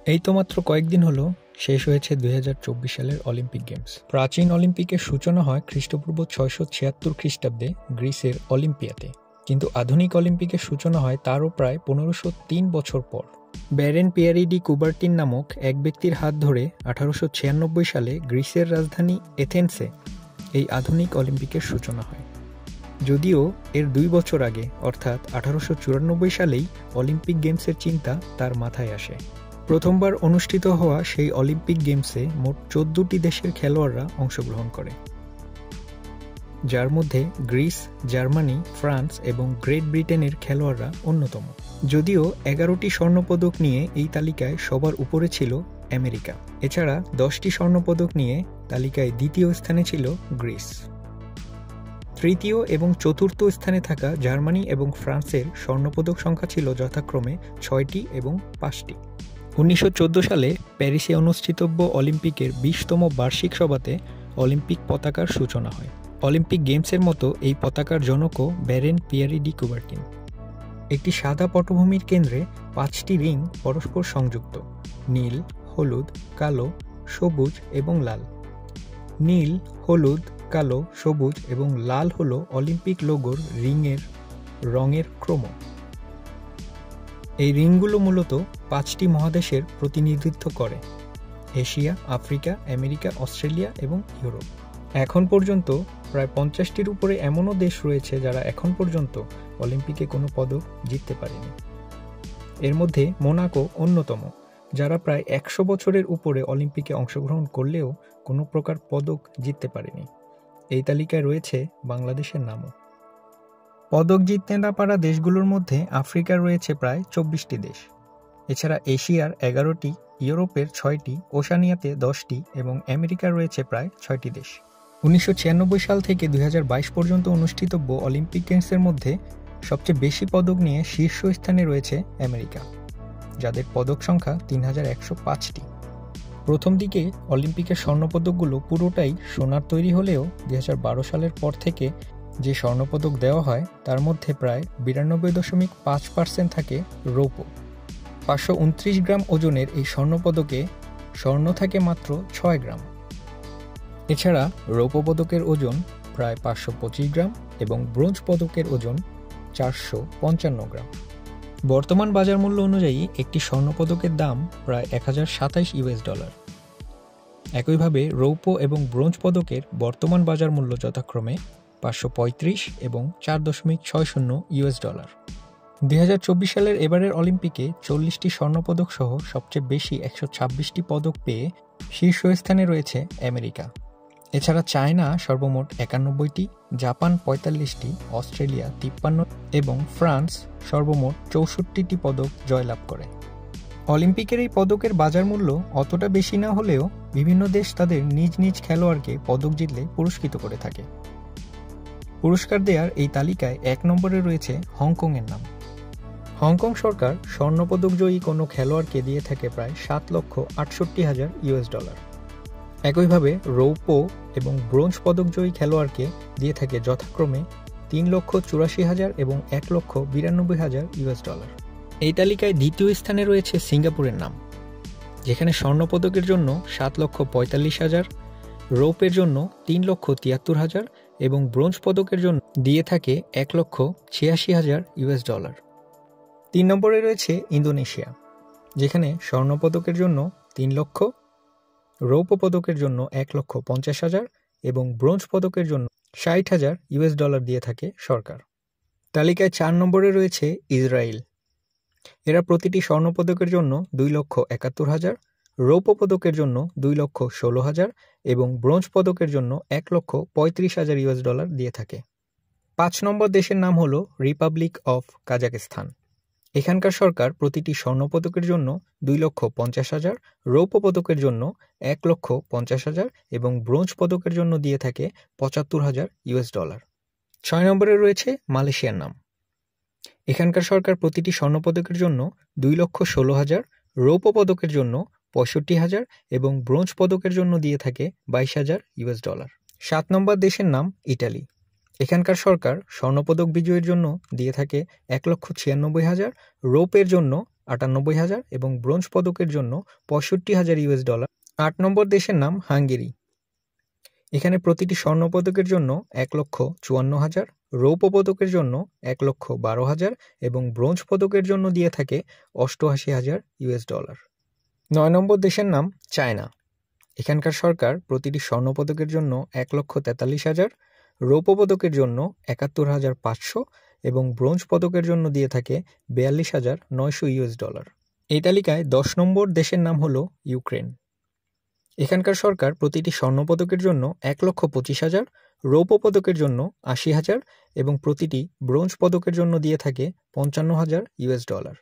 এই তো মাত্র কয়েকদিন হলো শেষ হয়েছে 2024 সালের অলিম্পিক গেমস। প্রাচীন অলিম্পিকের সূচনা হয় খ্রিস্টপূর্ব 676 খ্রিস্টাব্দে গ্রিসের অলিম্পিয়াতে, কিন্তু আধুনিক অলিম্পিকের সূচনা হয় তারও প্রায় 1503 বছর পর। ব্যারেন পিয়েরি ডি কুবার্টিন নামক এক ব্যক্তির হাত ধরে 1896 সালে গ্রিসের রাজধানী এথেন্সে এই আধুনিক অলিম্পিকের সূচনা হয়। যদিও এর 2 বছর আগে অর্থাৎ 1894 সালেই অলিম্পিক গেমসের চিন্তা তার মাথায় আসে। প্রথমবার অনুষ্ঠিত হওয়া সেই অলিম্পিক গেমসে মোট 14টি দেশের খেলোয়াড়রা অংশগ্রহণ করে, যার মধ্যে গ্রিস, জার্মানি, ফ্রান্স এবং গ্রেট ব্রিটেনের খেলোয়াড়রা অন্যতম। যদিও 11টি স্বর্ণপদক নিয়ে এই তালিকায় সবার উপরে ছিল আমেরিকা। এছাড়া 10টি স্বর্ণপদক নিয়ে তালিকায় দ্বিতীয় স্থানে ছিল গ্রিস। তৃতীয় এবং চতুর্থ স্থানে থাকা জার্মানি এবং ফ্রান্সের স্বর্ণপদক সংখ্যা ছিল যথাক্রমে 6টি এবং 5টি। 1914 সালে প্যারিসে অনুষ্ঠিতব্য অলিম্পিকের 20তম বার্ষিক সভাতে অলিম্পিক পতাকার সূচনা হয়। অলিম্পিক গেমসের মতো এই পতাকার জনকও ব্যারেন পিয়েরি ডি কুবার্টিন। একটি সাদা পটভূমির কেন্দ্রে 5টি রিং পরস্পর সংযুক্ত: নীল, হলুদ, কালো, সবুজ এবং লাল। নীল, হলুদ, কালো, সবুজ এবং লাল হল অলিম্পিক লোগোর রঙের ক্রম। এই রিংগুলো মূলত 5টি মহাদেশের প্রতিনিধিত্ব করে: এশিয়া, আফ্রিকা, আমেরিকা, অস্ট্রেলিয়া এবং ইউরোপ। এখন পর্যন্ত প্রায় 50টির উপরে এমনও দেশ রয়েছে যারা এখন পর্যন্ত অলিম্পিকে কোনো পদক জিততে পারেনি। এর মধ্যে মোনাকো অন্যতম, যারা প্রায় 100 বছরের উপরে অলিম্পিকে অংশগ্রহণ করলেও কোনো প্রকার পদক জিততে পারেনি। এই তালিকায় রয়েছে বাংলাদেশের নামও। পদক জিততে না পারা দেশগুলোর মধ্যে আফ্রিকার রয়েছে প্রায় 24টি দেশ। এছাড়া এশিয়ার 11টি, ইউরোপের 6টি, ওশানিয়াতে 10টি এবং আমেরিকার রয়েছে প্রায় 6টি দেশ। 1996 সাল থেকে 2022 পর্যন্ত অনুষ্ঠিতব্য অলিম্পিক গেমসের মধ্যে সবচেয়ে বেশি পদক নিয়ে শীর্ষ স্থানে রয়েছে আমেরিকা, যাদের পদক সংখ্যা 3105টি। প্রথম দিকে অলিম্পিকের স্বর্ণপদকগুলো পুরোটাই সোনার তৈরি হলেও 2012 সালের পর থেকে যে স্বর্ণপদক দেওয়া হয় তার মধ্যে প্রায় 92.5% থাকে রৌপ্য। 529 গ্রাম ওজনের এই স্বর্ণপদকে স্বর্ণ থাকে মাত্র 6 গ্রাম। এছাড়া রৌপ্য পদকের ওজন প্রায় 525 গ্রাম এবং ব্রোঞ্জ পদকের ওজন 455 গ্রাম। বর্তমান বাজার মূল্য অনুযায়ী একটি স্বর্ণপদকের দাম প্রায় $1027। একইভাবে রৌপ্য এবং ব্রোঞ্জ পদকের বর্তমান বাজার মূল্য যথাক্রমে $535 এবং $4.60। 2024 সালের এবারের অলিম্পিকে 40টি স্বর্ণপদক সহ সবচেয়ে বেশি 126টি পদক পেয়ে শীর্ষস্থানে রয়েছে আমেরিকা। এছাড়া চায়না সর্বমোট 91টি, জাপান 45টি, অস্ট্রেলিয়া 53 এবং ফ্রান্স সর্বমোট 64টি পদক জয়লাভ করে। অলিম্পিকের এই পদকের বাজার মূল্য অতটা বেশি না হলেও বিভিন্ন দেশ তাদের নিজ নিজ খেলোয়াড়কে পদক জিতলে পুরস্কৃত করে থাকে। পুরস্কার দেওয়ার এই তালিকায় 1 নম্বরে রয়েছে হংকংয়ের নাম। হংকং সরকার স্বর্ণপদক জয়ী কোনো খেলোয়াড়কে দিয়ে থাকে প্রায় $7,68,000। একইভাবে রৌপ্য এবং ব্রোঞ্জ পদক জয়ী খেলোয়াড়কে দিয়ে থাকে যথাক্রমে $3,84,000 এবং $1,92,000। এই তালিকায় দ্বিতীয় স্থানে রয়েছে সিঙ্গাপুরের নাম, যেখানে স্বর্ণপদকের জন্য $7,45,000, রৌপ্যের জন্য $3,73,000 এবং ব্রোঞ্জ পদকের জন্য দিয়ে থাকে $1,86,000। 3 নম্বরে রয়েছে ইন্দোনেশিয়া, যেখানে স্বর্ণপদকের জন্য $3 লক্ষ, রৌপ্য পদকের জন্য $1,50,000 এবং ব্রোঞ্জ পদকের জন্য $60,000 দিয়ে থাকে সরকার। তালিকায় 4 নম্বরে রয়েছে ইসরায়েল। এরা প্রতিটি স্বর্ণপদকের জন্য $2,71,000, রৌপ্য পদকের জন্য $2,16,000 এবং ব্রোঞ্জ পদকের জন্য $1,35,000 দিয়ে থাকে। 5 নম্বর দেশের নাম হল রিপাবলিক অফ কাজাখস্তান। এখানকার সরকার প্রতিটি স্বর্ণপদকের জন্য $2,50,000, রৌপ্য পদকের জন্য $1,50,000 এবং ব্রোঞ্জ পদকের জন্য দিয়ে থাকে $75,000। 6 নম্বরে রয়েছে মালয়েশিয়ার নাম। এখানকার সরকার প্রতিটি স্বর্ণপদকের জন্য $2,16,000, রৌপ্য পদকের জন্য $65,000 এবং ব্রোঞ্জ পদকের জন্য দিয়ে থাকে $22,000। 7 নম্বর দেশের নাম ইটালি। এখানকার সরকার স্বর্ণপদক বিজয়ের জন্য দিয়ে থাকে $1,96,000, রৌপ্যের জন্য 98,000 এবং ব্রোঞ্জ পদকের জন্য 65,000 ইউএস ডলার। 8 নম্বর দেশের নাম হাঙ্গেরি। এখানে প্রতিটি স্বর্ণ পদকের জন্য 1,54,000, রৌপ্য পদকের জন্য 1,12,000 এবং ব্রোঞ্জ পদকের জন্য দিয়ে থাকে 88,000 ইউএস ডলার। 9 নম্বর দেশের নাম চায়না। এখানকার সরকার প্রতিটি স্বর্ণ পদকের জন্য 1,43,000, রৌপ্য পদকের জন্য 71,500 এবং ব্রোঞ্জ পদকের জন্য দিয়ে থাকে 42,900 ইউএস ডলার। এই তালিকায় 10 নম্বর দেশের নাম হলো ইউক্রেন। এখানকার সরকার প্রতিটি স্বর্ণ পদকের জন্য 1,25,000, রৌপ্য পদকের জন্য 80,000 এবং প্রতিটি ব্রোঞ্জ পদকের জন্য দিয়ে থাকে 55,000 ইউএস ডলার।